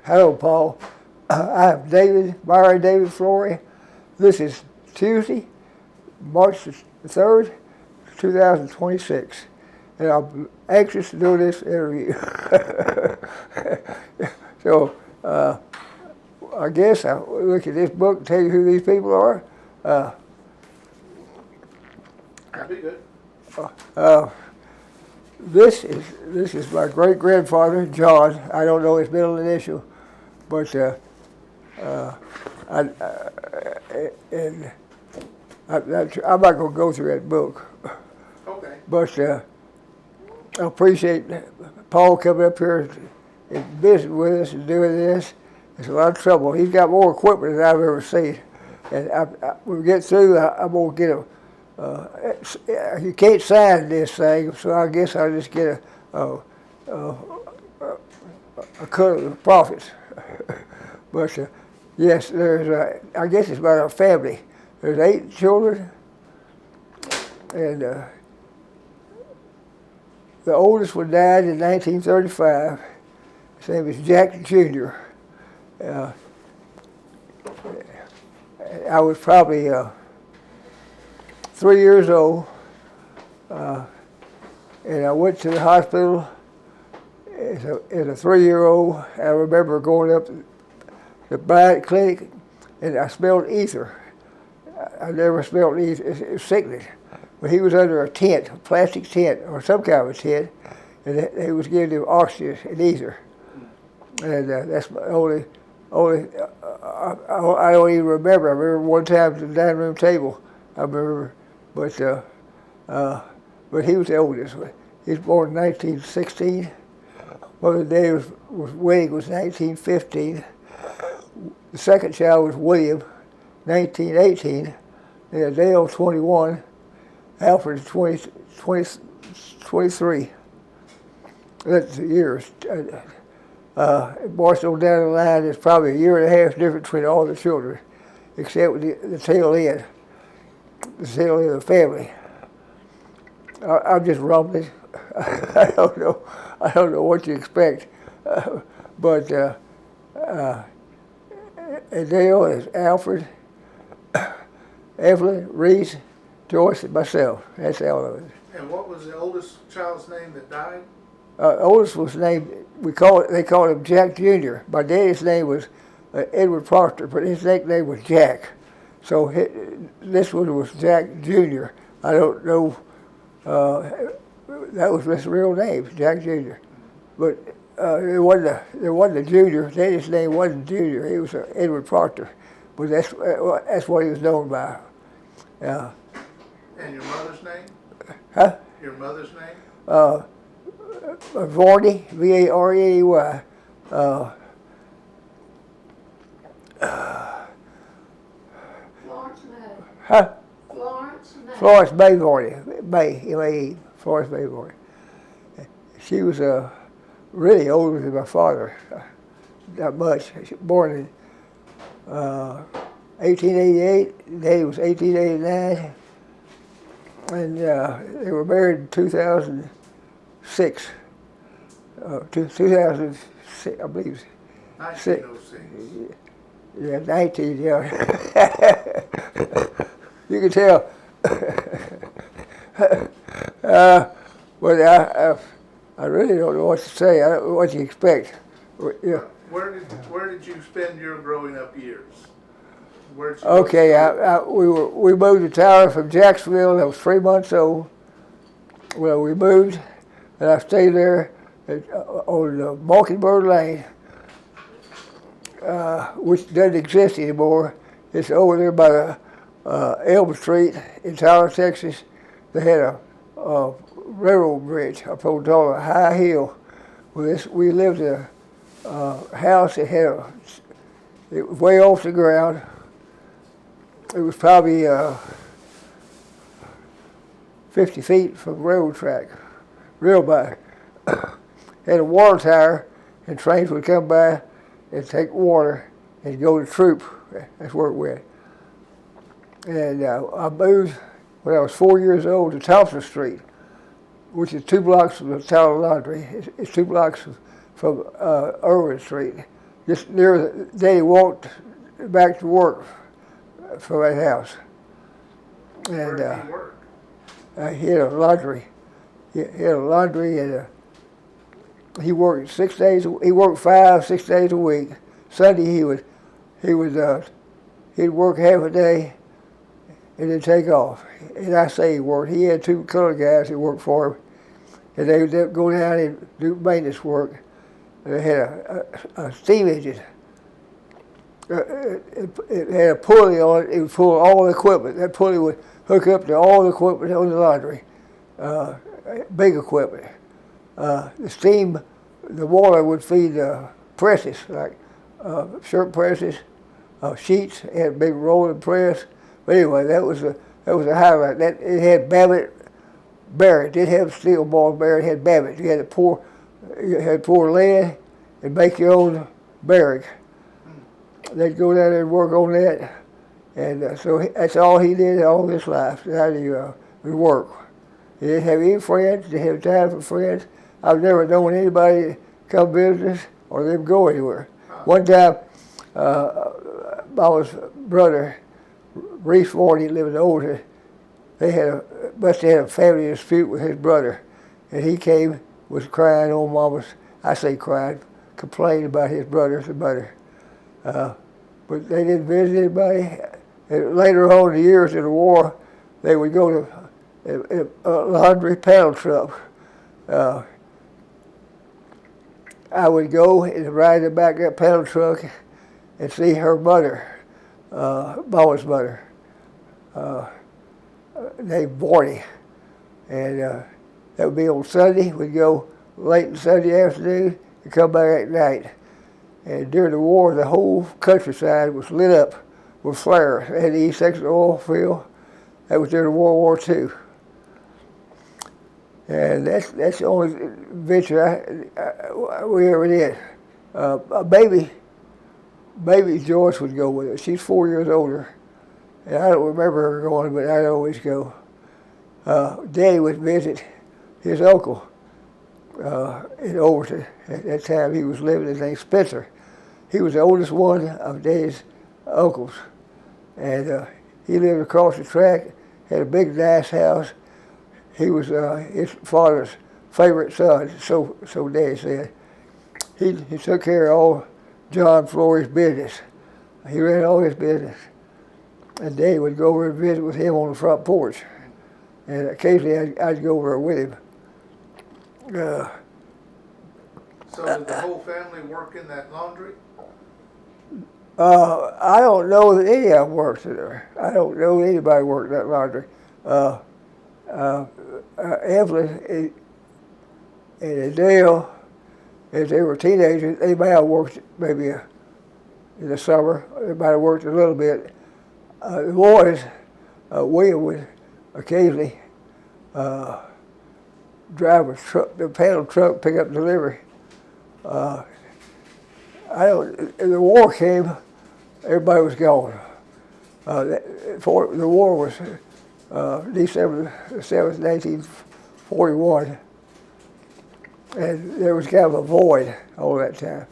Hello, Paul. I'm Byron David Florey. This is Tuesday, March the 3rd, 2026. And I'm anxious to do this interview. So, I guess I'll look at this book and tell you who these people are. That'd be good. This is my great grandfather, John. I don't know his middle initial, but I'm not going to go through that book. Okay. But I appreciate Paul coming up here and visiting with us and doing this. It's a lot of trouble. He's got more equipment than I've ever seen. And when we get through, I'm going to get him. You can't sign this thing, so I guess I'll just get a cut of the profits. But yes, there's I guess it's about our family. There's 8 children, and the oldest one died in 1935. His name is Jack Jr. I was probably 3 years old, and I went to the hospital as a 3-year-old. I remember going up to the Bryant Clinic, and I smelled ether. I never smelled ether. It was sickening. But he was under a tent, a plastic tent, or some kind of a tent, and they was giving him oxygen and ether. And that's my only. I don't even remember. I remember one time at the dining room table. I remember, but he was the oldest. He was born in 1916. Mother Day was wedding was 1915. The second child was William, 1918. And Adele, 21. Alfred, 23. That's the years. Barstow down the line, there's probably a year and a half difference between all the children, except with the tail end of the family. I'm just rumbling. I don't know what you expect, but Adele is Alfred, Evelyn, Reese, Joyce, and myself. That's all of it. And what was the oldest child's name that died? Oldest was named. They called him Jack Jr. My daddy's name was Edward Proctor, but his nickname was Jack. So this one was Jack Jr. I don't know. That was his real name, Jack Jr. But there wasn't a junior. Daddy's name wasn't Junior. He was Edward Proctor, but that's what he was known by. And your mother's name? Huh? Your mother's name? Varney, Varey. Florence May. Huh? Florence May. Florence May Varney. May, M-A-E, Florence May Varney. She was really older than my father. Not much. She was born in 1888. Daddy was 1889. And they were married in 2006. 2006, I believe. 1906. Yeah, 19, yeah. You can tell. But I really don't know what to say. I don't know what you expect. Yeah. Where did you spend your growing up years? Okay, we moved to town from Jacksonville. I was 3 months old. Well, we moved, and I stayed there on Mockingbird Lane, which doesn't exist anymore. It's over there by Elm Street in Tyler, Texas. They had a railroad bridge up on a high hill. We lived in a house that had it was way off the ground. It was probably 50 feet from the railroad track, real back. Had a water tower, and trains would come by and take water and go to Troop. That's where it went. And I moved when I was 4 years old to Thompson Street, which is 2 blocks from the Tower Laundry. It's 2 blocks from Irwin Street. just near the day he walked back to work from that house. Where And did he work? he had a laundry. He had a laundry, and he worked 6 days. He worked 6 days a week. Sunday he'd work half a day and then take off. And I say he worked. He had 2 colored guys that worked for him, and they would go down and do maintenance work. They had a steam engine. It had a pulley on it. It would pull all the equipment. That pulley would hook up to all the equipment on the laundry, big equipment. The water would feed presses, like shirt presses, sheets. It had a big rolling press. But anyway, that was a highlight. It had Babbitt barrel. It didn't have steel ball barrel. It had Babbitt. You had to pour lead and make your own barrack. They'd go down there and work on that, and so that's all he did all his life. How he would work. He didn't have any friends. Didn't have time for friends. I've never known anybody come visit us or them go anywhere. One time, my brother, Reese Florey, lived in Oldham. Must have had a family dispute with his brother, and he came, was crying on Mama's. I say crying, complaining about his brother's mother. But they didn't visit anybody. And later on in the years of the war, they would go to a laundry panel truck. I would go and ride in the back of that panel truck and see her mother, Mama's mother, named Barney. And that would be on Sunday. We'd go late in Sunday afternoon and come back at night. And during the war, the whole countryside was lit up with flares. They had the East Texas oil field. That was during World War II. And that's the only venture we ever did. A baby Joyce would go with us. She's 4 years older. And I don't remember her going, but I'd always go. Daddy would visit his uncle in Overton. At that time he was living, his name's Spencer. He was the oldest one of Daddy's uncles. And he lived across the track, had a big nice house. He was his father's favorite son, so Daddy said. He took care of all John Florey's business. He ran all his business. And Daddy would go over and visit with him on the front porch. And occasionally I'd go over with him. So did the whole family work in that laundry? I don't know that any of them worked there. I don't know anybody worked in that laundry. Evelyn and Adele, as they were teenagers, they might have worked maybe in the summer. They might have worked a little bit. The boys, William would occasionally drive the panel truck, pick up delivery. The war came, everybody was gone. The war was December 7th, 1941, and there was kind of a void all that time.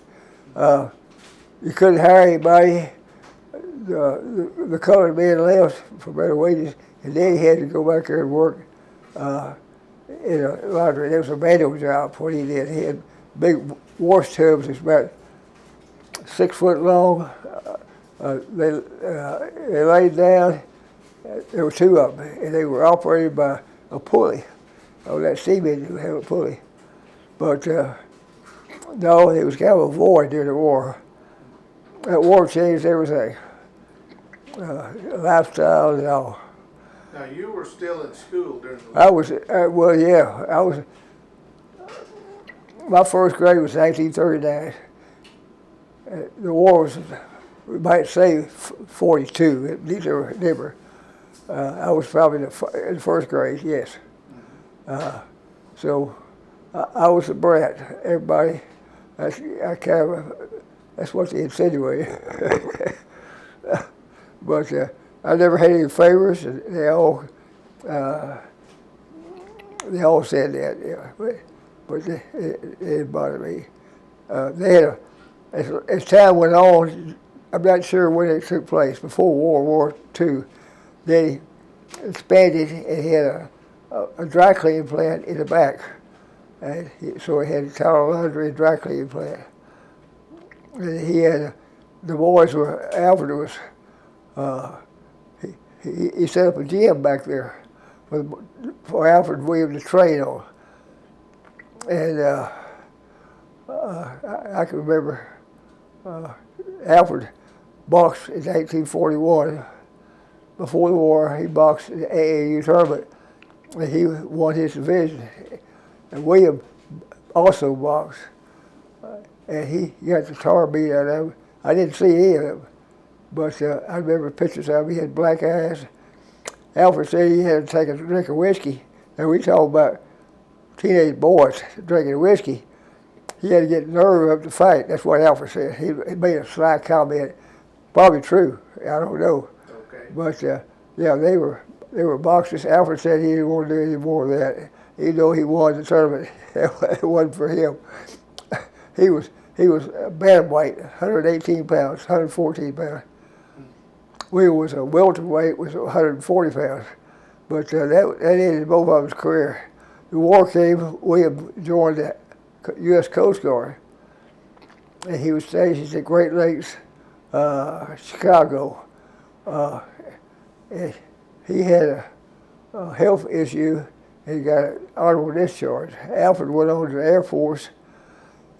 You couldn't hire anybody. The colored men left for better wages, and then he had to go back there and work in a laundry. There was a manual job, what he did. He had big wash tubs, it's about 6 foot long. They laid down. There were 2 of them, and they were operated by a pulley. Oh, that steam engine would have a pulley. But no, it was kind of a void during the war. That war changed everything, lifestyle and all. Now you were still in school during the war. I was, well, yeah, I was. My first grade was 1939. The war was, we might say, 42. These are never. I was probably in the first grade, yes. So I was a brat. Everybody, that's what they insinuated. But I never had any favors, and they all said that. Yeah. But it didn't bother me. They had as time went on, I'm not sure when it took place, before World War II, they expanded and had a dry cleaning plant in the back. And so he had a towel laundry and dry cleaning plant. And he had, the boys were, Alfred was, he set up a gym back there for Alfred and William to train on. And I can remember Alfred boxed in 1841. Before the war, he boxed in the AAU tournament, and he won his division. And William also boxed, and he got the tar beat out of him. I didn't see any of him, but I remember pictures of him. He had black eyes. Alfred said he had to take a drink of whiskey, and we talk about teenage boys drinking whiskey. He had to get nerve up to fight. That's what Alfred said. He made a sly comment, probably true. I don't know. Okay. But yeah, they were boxers. Alfred said he didn't want to do any more of that. Even though he won the tournament, it wasn't for him. He was a bantamweight, 118 pounds, 114 pounds. William was a welterweight, was 140 pounds. But that ended both of his career. The war came. William joined the U.S. Coast Guard, and he was stationed at Great Lakes, Chicago. And he had a health issue, and he got an honorable discharge. Alfred went on to the Air Force,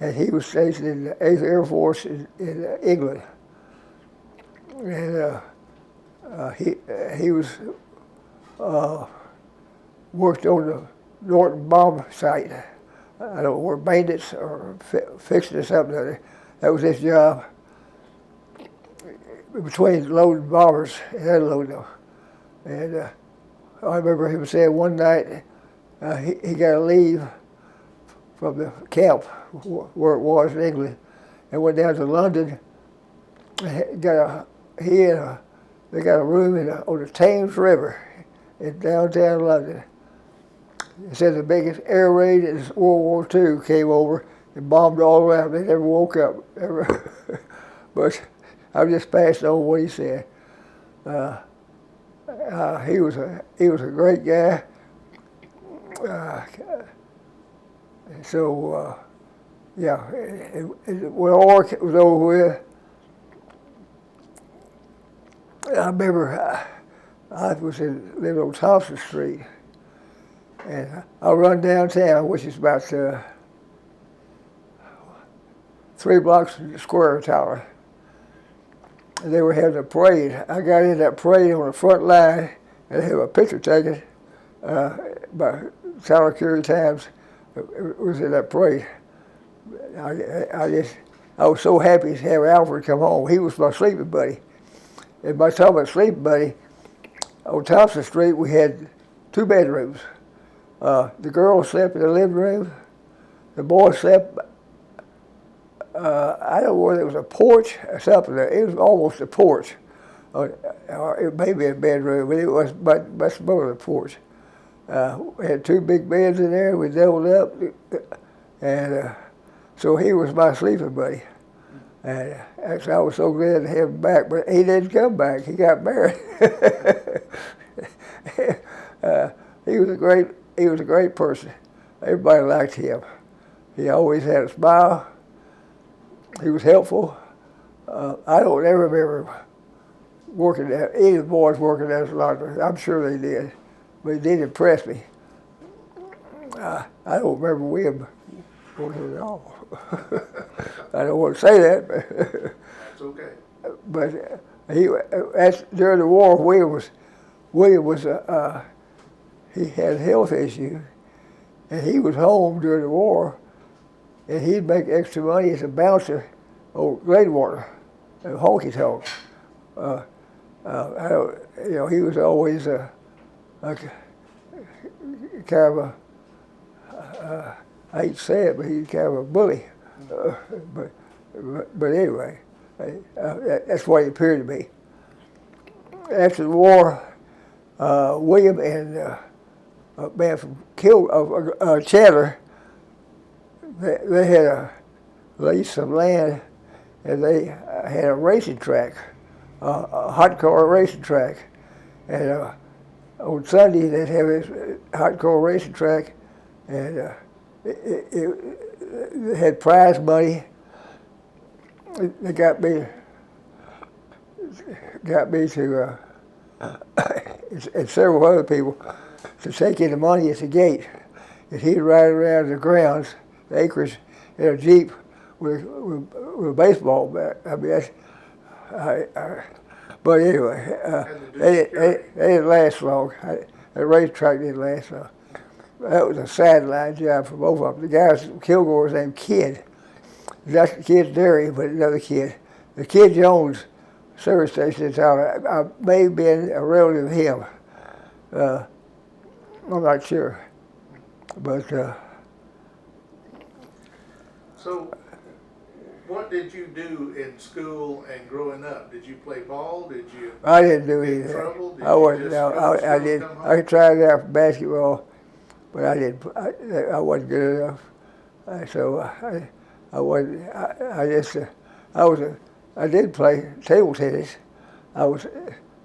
and he was stationed in the 8th Air Force in England. And he was worked on the Norton bomb site. I don't know, where bandits or fixing or something. That was his job. Between loading bombers and unloading them. And I remember him saying one night he got to leave from the camp where it was in England and went down to London. They got a room on the Thames River in downtown London. It said the biggest air raid in World War II came over and bombed all around. They never woke up, ever. But I'm just passing on what he said. He was a great guy. Yeah, when the war was over with, I remember I was living on Thompson Street, and I run downtown, which is about 3 blocks from the Square Tower. And they were having a parade. I got in that parade on the front line, and they had a picture taken by Tower Curie Times. It was in that parade. I was so happy to have Alfred come home. He was my sleeping buddy. And by talking about sleeping buddy, on Thompson Street we had 2 bedrooms. The girls slept in the living room. The boys slept. I don't know whether it was a porch or something. It was almost a porch. Or it may be a bedroom, but it was much more than a porch. We had 2 big beds in there. We doubled up, and so he was my sleeping buddy. And actually, I was so glad to have him back, but he didn't come back. He got married. He was a great person. Everybody liked him. He always had a smile. He was helpful. I don't ever remember working at any of the boys working as a laundry. I'm sure they did, but he did impress me. I don't remember William working at all. I don't want to say that, but That's okay. But during the war, William was he had a health issue, and he was home during the war, and he'd make extra money as a bouncer on Gladewater, honky tonk. He was always a kind of a I hate to say it, but he's kind of a bully. But anyway, that's what he appeared to be. After the war, William and a man from Chandler, they had leased some land and they had a racing track, a hot car racing track, and on Sunday they'd have this hot car racing track, and it had prize money. They got me to and several other people to take in the money at the gate, and he'd ride around the grounds, the acres, in a Jeep with a baseball bat. I mean, but anyway, they didn't last long. The racetrack didn't last long. That was a sideline job for both of them. The guy Kilgore was named Kid. That's the Kid's Dairy, but another kid. The Kid Jones service station in town. I may have been a relative of him. I'm not sure, but. So, what did you do in school and growing up? Did you play ball? Did you? I didn't do get in anything. trouble? Did I you wasn't. just No, go to I school did. and come I home? tried out for basketball, but I didn't. I wasn't good enough. So I wasn't. I did play table tennis. I was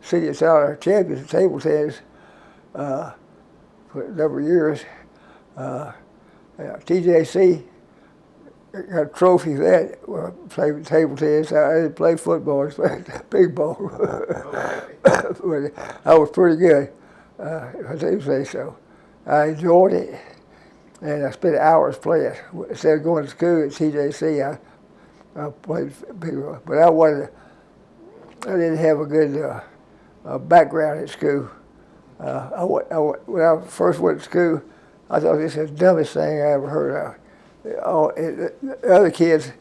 senior senior champion of table tennis for a number of years. TJC got a trophy for that. Well, I played table tennis. I didn't play football. I played big ball. But I was pretty good. I do say so. I enjoyed it, and I spent hours playing. Instead of going to school at TJC, I played big ball. But I didn't have a good background at school. When I first went to school, I thought this was the dumbest thing I ever heard of. The other kids,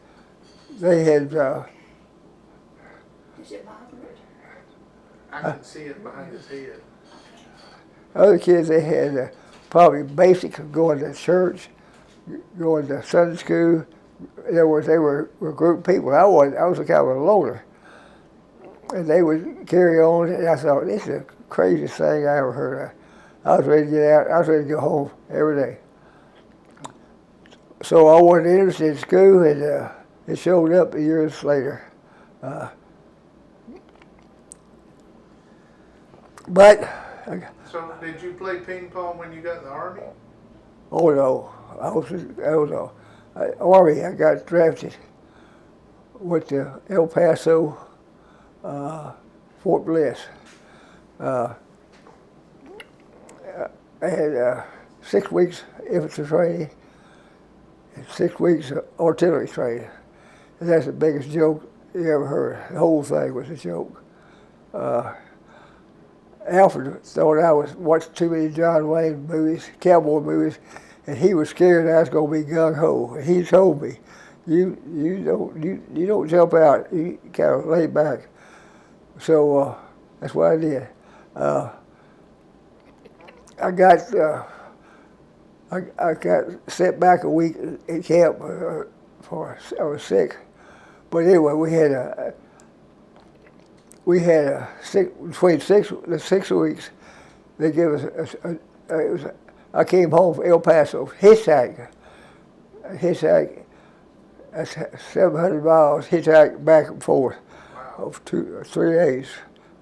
they had. Is it Margaret? I can see it behind his head. Other kids, they had probably basics of going to church, going to Sunday school. In other words, they were group people. I was a kind of a loner. And they would carry on, and I thought, this is the craziest thing I ever heard of. I was ready to get out. I was ready to go home every day. So I wasn't interested in school, and it showed up years later. So, did you play ping pong when you got in the Army? Oh no, Army. I got drafted. Went to El Paso, Fort Bliss. I had 6 weeks infantry training and 6 weeks artillery training. And that's the biggest joke you ever heard. The whole thing was a joke. Alfred thought I was watching too many John Wayne movies, cowboy movies, and he was scared I was going to be gung ho. And he told me, "You don't jump out. You kind of lay back." So that's what I did. I got sent back a week in camp I was sick. But anyway, we had between the 6 weeks. They gave us I came home from El Paso, hitchhike. That's 700 miles, hitchhike back and forth of 2 or 3 days,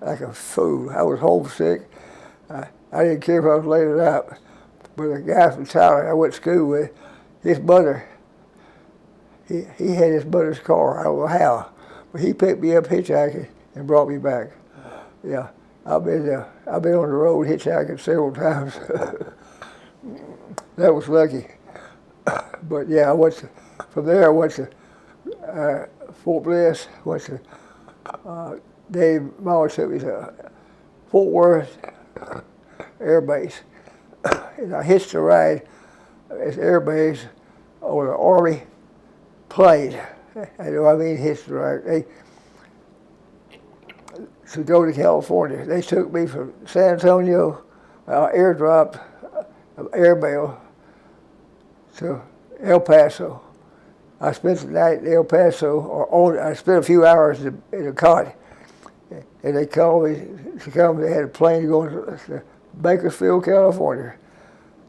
like a fool. I was homesick. I didn't care if I was laid out. But a guy from Tyler I went to school with, his mother, he had his mother's car. I don't know how, but he picked me up hitchhiking and brought me back. Yeah, I've been on the road hitchhiking several times. That was lucky. But yeah, from there I went to Fort Bliss. Went to Dave Mauer took me to Fort Worth Air Base. And I hitched a ride at the Air Base on an Army plane. I mean hitched a ride. To go to California. They took me from San Antonio, airdropped airmail to El Paso. I spent the night in El Paso, I spent a few hours in a cot. And they called me to come. They had a plane going to Bakersfield, California.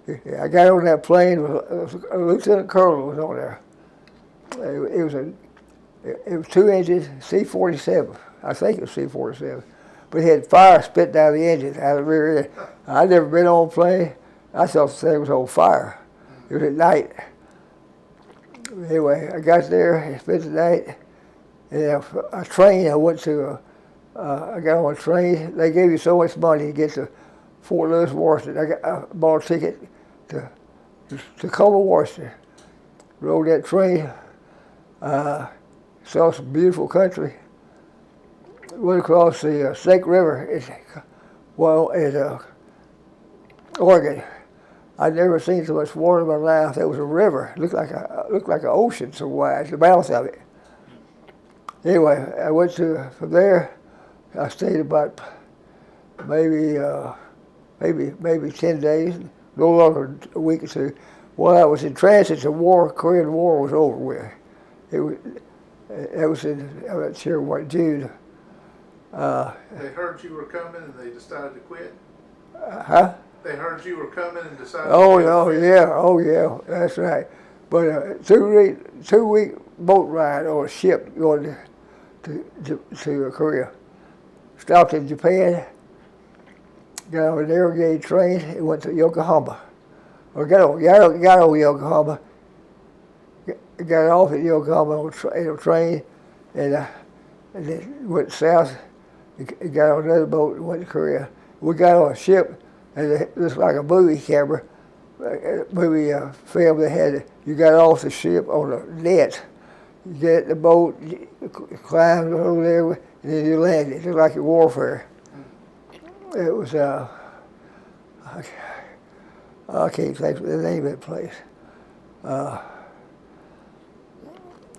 I got on that plane, a lieutenant colonel was on there. It was It was 2 engines, C-47. I think it was C-47. But it had fire spit down the engine out of the rear end. I'd never been on a plane. I thought the thing was on fire. It was at night. Anyway, I got there, I spent the night, and a train I went to, I got on a train. They gave you so much money to get to Fort Lewis, Washington. I bought a ticket to Tacoma, Washington. Rode that train, saw some beautiful country. Went across the Snake River in Oregon. I'd never seen so much water in my life. There was a river. It looked like an ocean so wide, the mouth of it. Anyway, I went from there. I stayed about maybe 10 days, no longer than a week or two. While I was in transit, the Korean War was over with. It was in, I'm not sure what, June. They heard you were coming and they decided to quit? Huh? They heard you were coming and decided Oh yeah, that's right. But a 2-week boat ride on a ship going to Korea. Stopped in Japan, got on a narrow gauge train and went to Yokohama. Or got on Yokohama, got off at Yokohama on a train, and then went south and got on another boat and went to Korea. We got on a ship, and it was like a movie camera, movie film they had. You got off the ship on a net. You get in the boat, you climb over there, and then you land. It was like a warfare. It was, I can't think of the name of that place.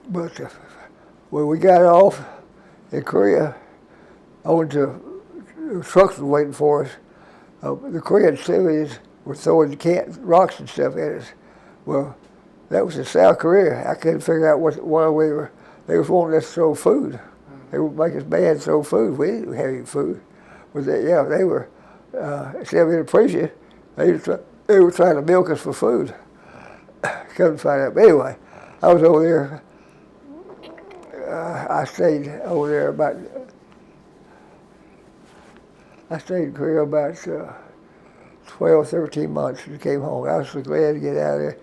But when we got off in Korea, I went to, trucks were waiting for us. The Korean civilians were throwing rocks and stuff at us. Well, that was in South Korea. I couldn't figure out why they was wanting us to throw food. They would make us bad throw food. We didn't have any food. But they were, instead of being appreciative, they were trying to milk us for food. Couldn't find out. But anyway, I was over there. I stayed in Korea about 12, 13 months and came home. I was so glad to get out of there.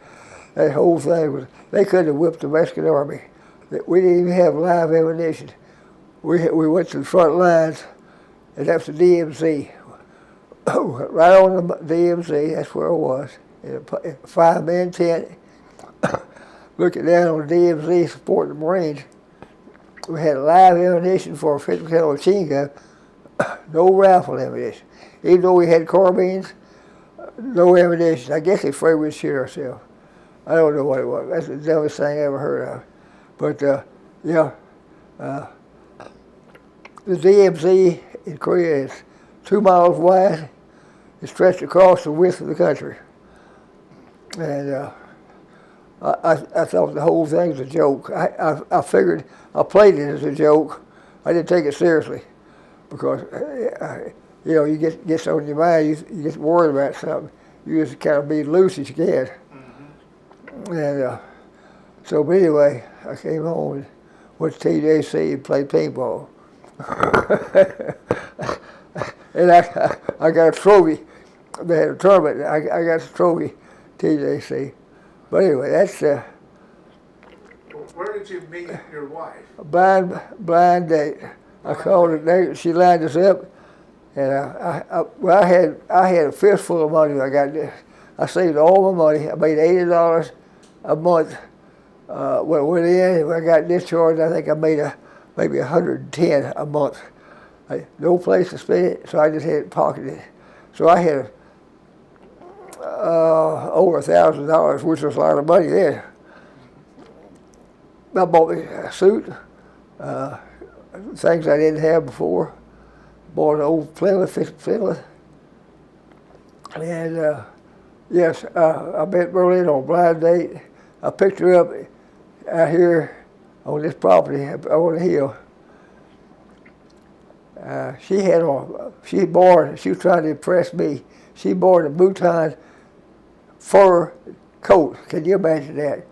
That whole thing was, they couldn't have whipped the Mexican army. We didn't even have live ammunition. We went to the front lines, and that's the DMZ. Right on the DMZ, that's where I was, in a 5-man tent, looking down on the DMZ supporting the Marines. We had live ammunition for a 50 caliber machine gun, no rifle ammunition. Even though we had carbines, no ammunition. I guess they afraid we'd shoot ourselves. I don't know what it was. That's the dumbest thing I ever heard of. But the DMZ in Korea is 2 miles wide. It's stretched across the width of the country. And I thought the whole thing was a joke. I figured, I played it as a joke. I didn't take it seriously because, you get something in your mind, you get worried about something. You just kind of be loose as you can. Mm-hmm. And but anyway, I came home and went to TJC and played paintball. And I got a trophy. They had a tournament. I got a trophy, TJC. But anyway, that's where did you meet your wife? a blind date. I called her date. She lined us up, and I had a fistful of money when I got this. I saved all my money. I made $80 a month. When I went in, and when I got discharged, I think I made maybe $110 a month. No place to spend it, so I just had it pocketed. So I had over $1,000, which was a lot of money then. I bought me a suit, things I didn't have before. Bought an old Plymouth, and yes, I met Berlin on a blind date. I picked her up out here on this property on the hill. She was trying to impress me. She bought a Bhutan fur coat. Can you imagine that?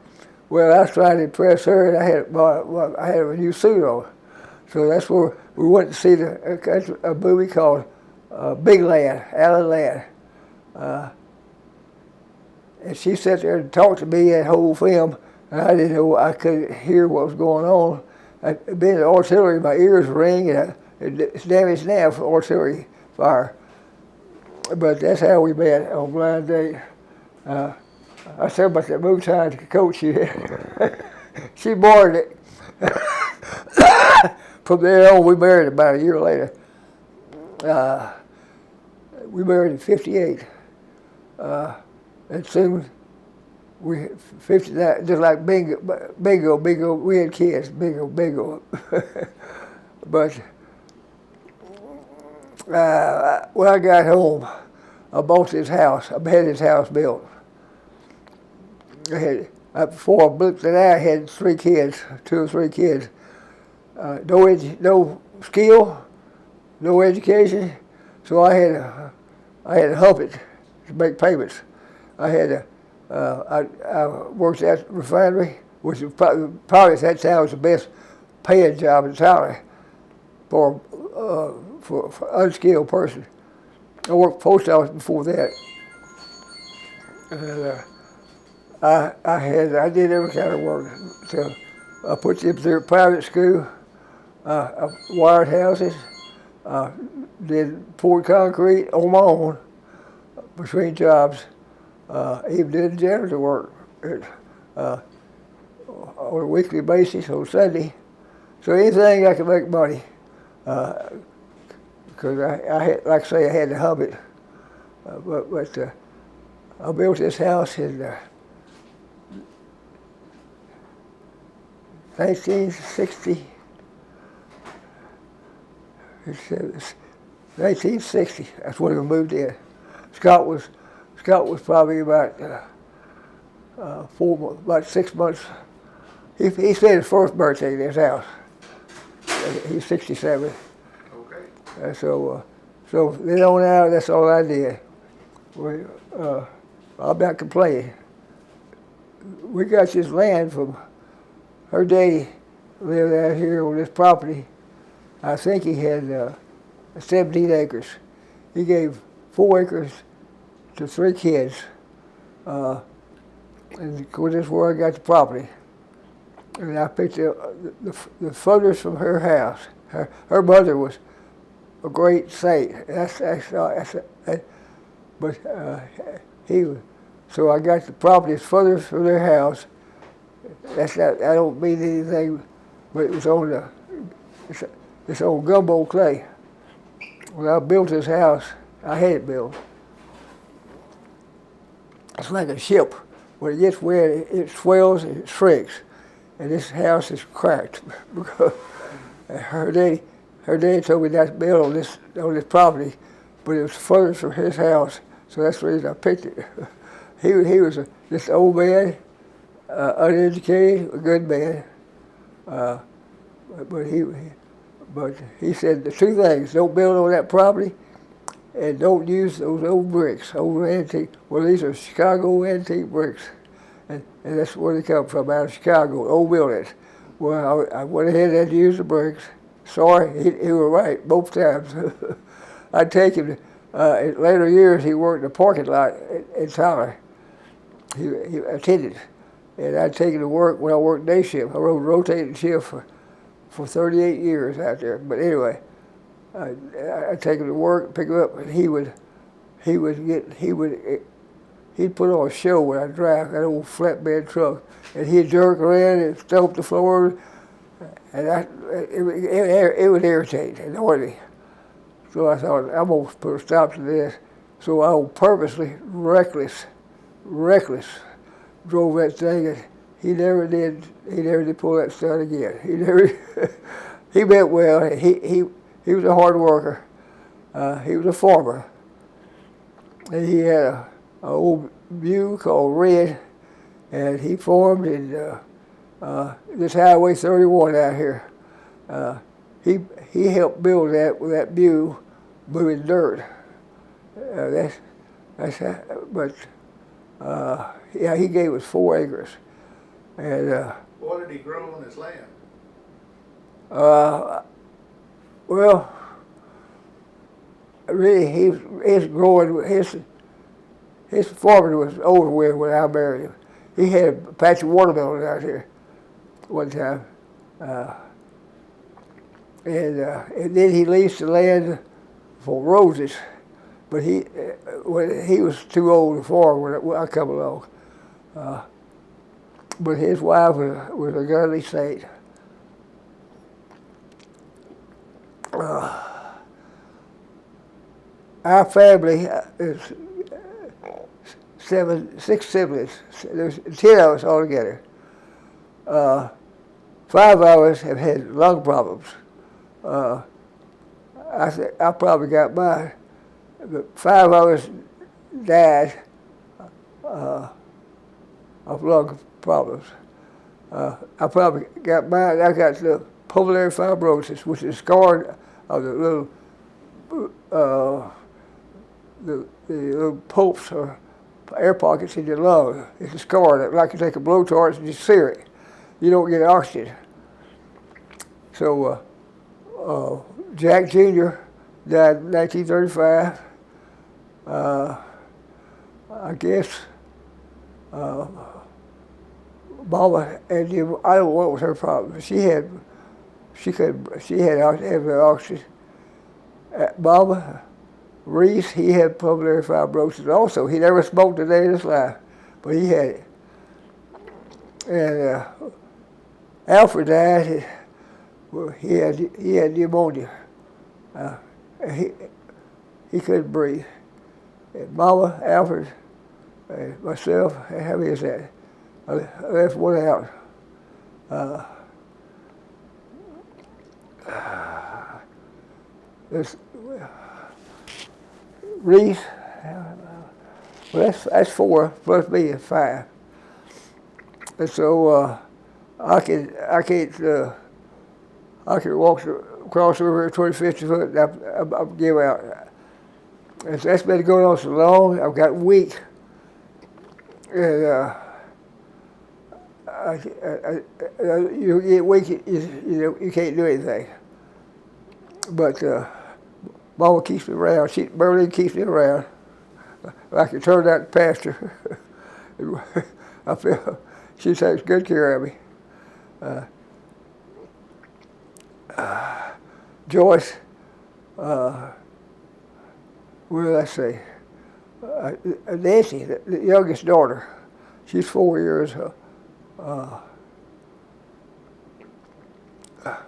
Well, I was trying to impress her, and I had a new suit on. So that's where we went to see a movie called Big Land, Alan Ladd. And she sat there and talked to me that whole film, and I didn't know, I couldn't hear what was going on. I'd been in the artillery, my ears ring, and it's damaged now for artillery fire. But that's how we met on blind date. I said about that movie time to coach you. She borrowed it. From there on, we married about a year later. We married in '58. And soon, 59, just like bingo, we had kids, bingo. But when I got home, I bought this house. I had this house built. Before I blipped it out, I had 3 kids, 2 or 3 kids. No skill, no education, so I had to hump it to make payments. I worked at the refinery, which was probably at that time was the best paying job in town for unskilled person. I worked post office before that. And, I did every kind of work. So I put them through private school, wired houses, did poured concrete on my own between jobs, even did janitor work on a weekly basis on Sunday. So anything I could make money, because I had, like I say, I had to hub it. But I built this house in 1960. It's 1960. That's when we moved in. Scott was probably about about 6 months. He spent his first birthday in his house. He's 67. Okay. So then on out, that's all I did. I'm not complaining. We got this land from her daddy lived out here on this property. I think he had 17 acres. He gave 4 acres to 3 kids. And of course, that's where I got the property. And I picked the furthest from her house. Her mother was a great saint. But he was. So I got the property furthest from their house. That's not, I don't mean anything, but it was on it's on gumbo clay. When I built this house, I had it built. It's like a ship. When it gets wet, it swells and it shrinks. And this house is cracked because her daddy told me not to build on this property, but it was furthest from his house, so that's the reason I picked it. He was this old man, uneducated, a good man, but he said the 2 things: don't build on that property, and don't use those old bricks, old antique. Well, these are Chicago antique bricks, and that's where they come from, out of Chicago, old buildings. Well, I went ahead and used the bricks. Sorry, he was right both times. I'd take him. In later years, he worked in the parking lot in Tyler. He attended, and I'd take him to work when I worked day shift. I rode rotating shift for 38 years out there. But anyway, I'd take him to work, pick him up, and he'd put on a show when I drive that old flatbed truck, and he'd jerk around and stomp the floor, and it would irritate and annoy me. So I thought, I'm going to put a stop to this. So I purposely, reckless, drove that thing, and he never did pull that stunt again. He meant well. He was a hard worker. He was a farmer. And he had an old mule called Red, and he farmed in this Highway 31 out here. He helped build that with that mule moving dirt. Yeah, he gave us 4 acres. And What did he grow on his land? well, really, his growing his farming was over with when I married him. He had a patch of watermelon out here one time, and then he leased the land for roses. But when he was too old to farm when I come along. But his wife was a godly saint. Our family is six siblings. There's 10 of us altogether. 5 of us have had lung problems. I probably got mine. But 5 of us died of lung problems. I probably got mine. I got the pulmonary fibrosis, which is scarred of the little the little pulps or air pockets in your lung. It's a scar, like you take a blowtorch and you sear it. You don't get oxygen. So Jack Jr. died in 1935. I guess Mama, and I don't know what was her problem. She had oxygen. Mama, Reese, he had pulmonary fibrosis also. He never smoked a day in his life, but he had it. And Alfred died. He had pneumonia. He couldn't breathe. And Mama, Alfred, and myself, how many is that? I left one out. There's Reese. Well, that's 4 plus me is 5. And so I can walk across the river 20, 50 foot. And I'm give out. And so that's been going on so long. I've got weak, and you get weak. You can't do anything. But Mama keeps me around. Berlin keeps me around. I can turn out the pasture. I feel she takes good care of me. Joyce, well, let's see. Nancy, the youngest daughter, she's 4 years.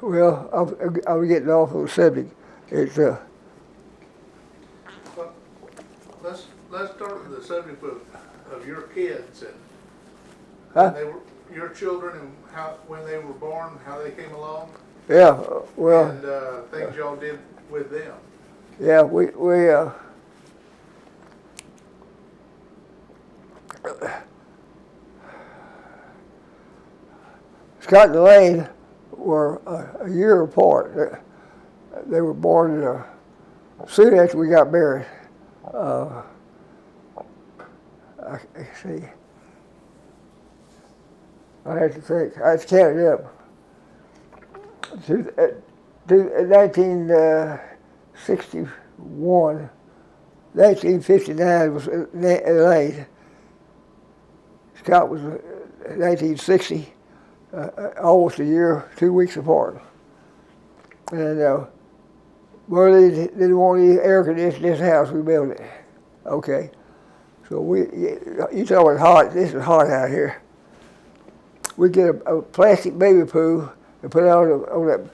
Well, I'm getting off of the subject. It's Well, let's start with the subject of your kids and when they were your children and when they were born, how they came along. Yeah, well, and things y'all did with them. yeah, we Scott and Elaine were a year apart. They were born soon after we got married. I see. I have to think. I have to count it up. 1961, 1959 was Elaine. Scott was 1960, almost a year, 2 weeks apart. And Marley didn't want any air conditioning in this house. We built it. Okay. So you talk about hot. This is hot out here. We get a plastic baby pool and put it on that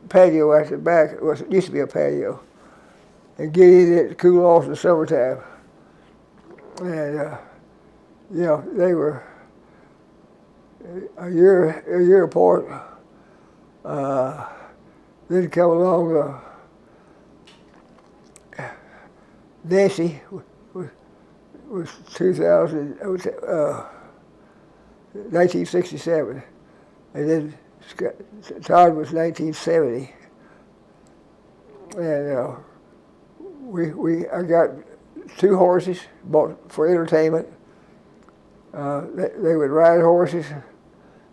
patio out the back. It used to be a patio. And get in it to cool off in the summertime. And they were a year apart. Then come along Nancy was 1967, and then Todd was 1970, and I got 2 horses bought for entertainment. They would ride horses,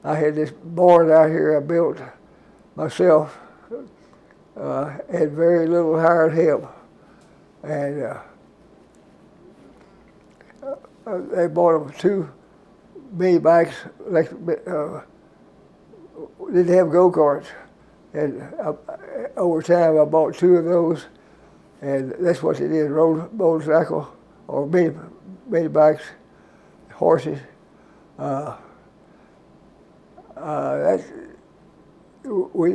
I had this barn out here I built myself. Had very little hired help, and they bought them 2 mini bikes. Didn't have go-karts, and over time I bought 2 of those, and that's what they did: rode motorcycle or mini bikes, horses. That's we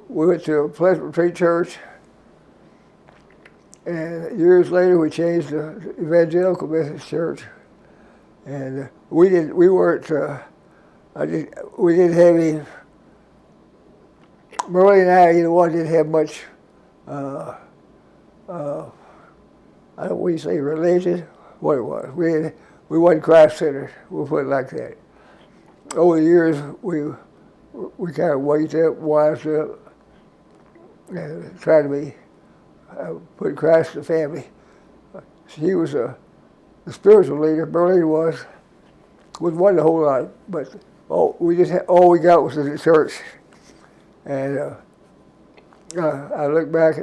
went to a Pleasant Tree Church, and years later we changed to Evangelical Methodist Church, and we didn't have any. Merle and I, either one, didn't have much. I don't want to say religion. What it was, we wasn't Christ-centered. We'll put it like that. Over the years, we kind of wised up, and tried to be put Christ in the family. He was the spiritual leader. Berlin wasn't a whole lot, but all we got was the church. And I look back,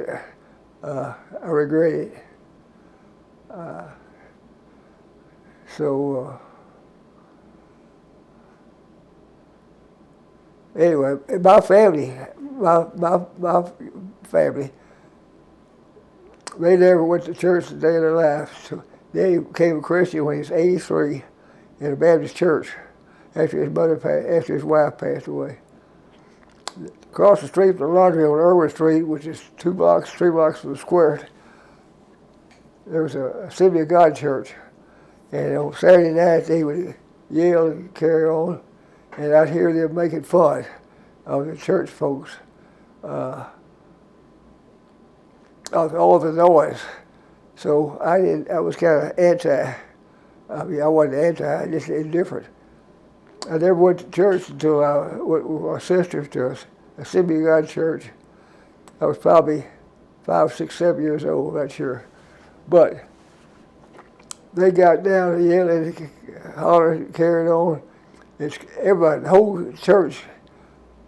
I regret it. Anyway, my family, they never went to church a day of their life. So they became a Christian when he was 83 in a Baptist church after his wife passed away. Across the street from the laundry on Irwin Street, which is 3 blocks from the square, there was a Assembly of God church. And on Saturday night they would yell and carry on, and I'd hear them making fun of the church folks, of all the noise. So I was kind of anti. I mean, I wasn't anti, just indifferent. I never went to church until I went with my sisters to Assembly of God church. I was probably 5, 6, 7 years old, not sure. But they got down and yelling, hollering, carried on. Everybody, the whole church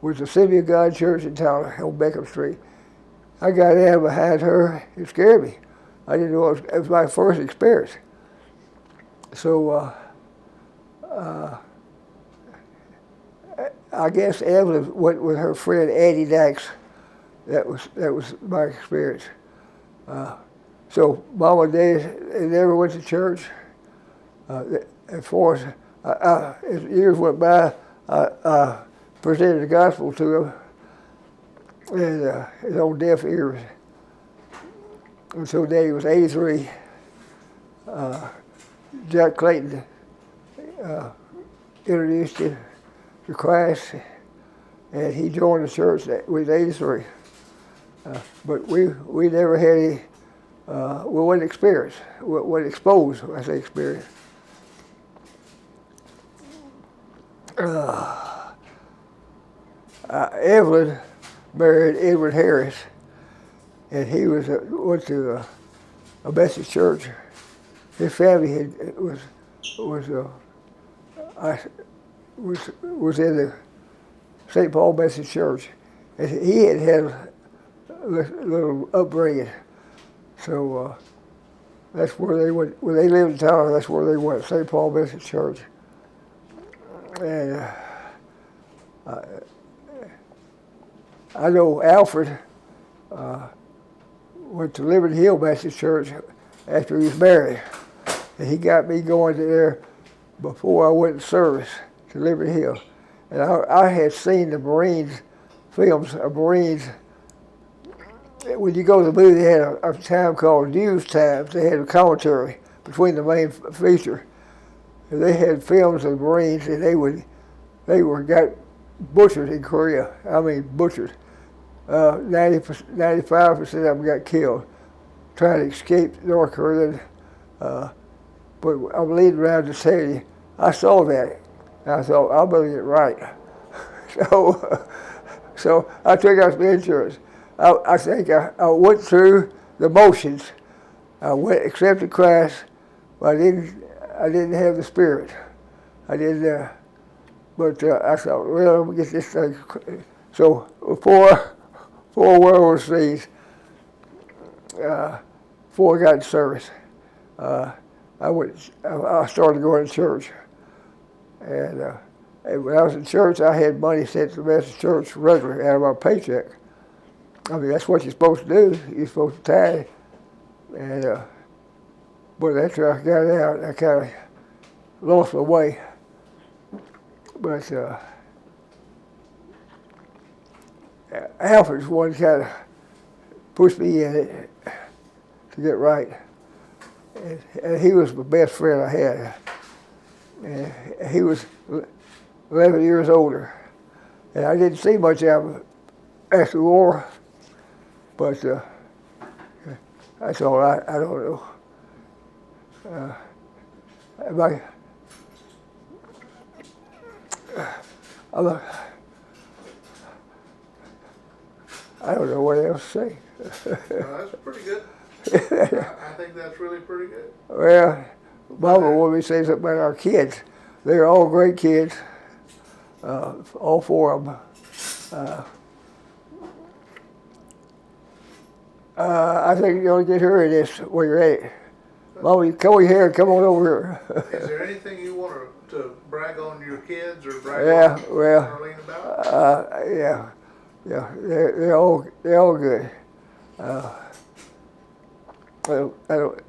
was the Assembly of God church in town on Beckham Street. I got down behind her. It scared me. I didn't know it was my first experience. So I guess Evelyn went with her friend Addie Dykes. That was my experience. So Mom and Dad, they never went to church. As years went by, I presented the gospel to them, and his old deaf ears. Until Daddy was 83, Jack Clayton introduced him to Christ, and he joined the church when he was 83. But we never had any, we wasn't experienced, we wasn't exposed, when I say experience. Evelyn married Edward Harris, and he went to a Methodist church. His family was in the St. Paul Methodist Church, and he had a little upbringing. So that's where they went. When they lived in town, that's where they went, St. Paul Methodist Church. And I know Alfred went to Liberty Hill Methodist Church after he was married. And he got me going to there before I went to service to Liberty Hill. And I had seen the Marines, films of Marines. When you go to the movie, they had a time called News Times. They had a commentary between the main feature. And they had films of the Marines, and they got butchered in Korea. I mean, butchered. 95% of them got killed trying to escape North Korea. But I'm leading around to say, I saw that. And I thought, I believe it right. So I took out some insurance. I think I went through the motions. I accepted Christ, but I didn't have the Spirit. I didn't. But I thought, well, we get this thing. So four World War C's, before I got in service. I started going to church, and when I was in church, I had money sent to the Methodist Church regularly out of my paycheck. I mean, that's what you're supposed to do. You're supposed to tithe. And but after I got out, I kind of lost my way. But Alfred's one kind of pushed me in it to get right. And he was the best friend I had. And he was 11 years older. And I didn't see much of him after the war, but that's all right. I don't know. I don't know what else to say. That's pretty good. I think that's really pretty good. Well, Mama wanted me to say something about our kids. They're all great kids, all four of them. I think you're going to get her in this where you're at. Mama, you come over here and come on over here. Is there anything you want to brag on your kids or brag on Arlene about? Yeah, they're all good.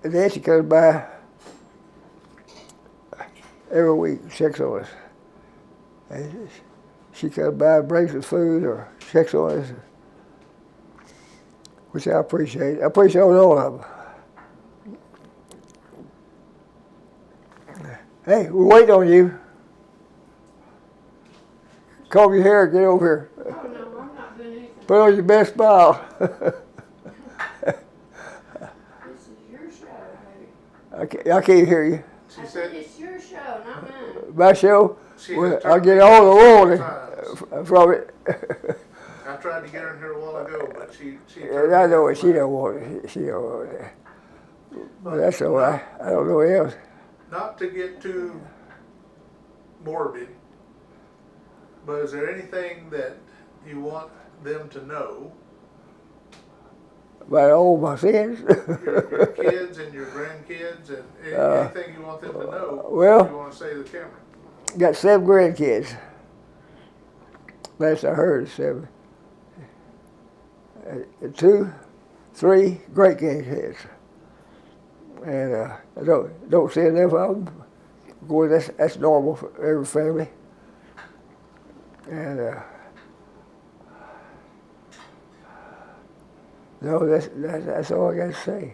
Nancy comes by every week, checks on us. And she comes by and brings us food or checks on us, which I appreciate. I appreciate all of them. Hey, we're waiting on you. Comb your hair, get over here. Oh, no, I'm not doing anything. Put on your best smile. This is your show, baby. I can't hear you. I said it's your show, not mine. My show? Well, I get all the warning from it. I tried to get her in here a while ago, but she I know it. She don't want it. She don't want it. But that's all right. I don't know what else. Not to get too morbid, but is there anything that you want them to know? About all my sins? Your kids and your grandkids and anything you want them to know. Well, you want to say to the camera. Got 7 grandkids. Last I heard, 7. 2, 3 great grandkids. And I don't see enough of them. Boy, that's normal for every family. And no, that's all I got to say.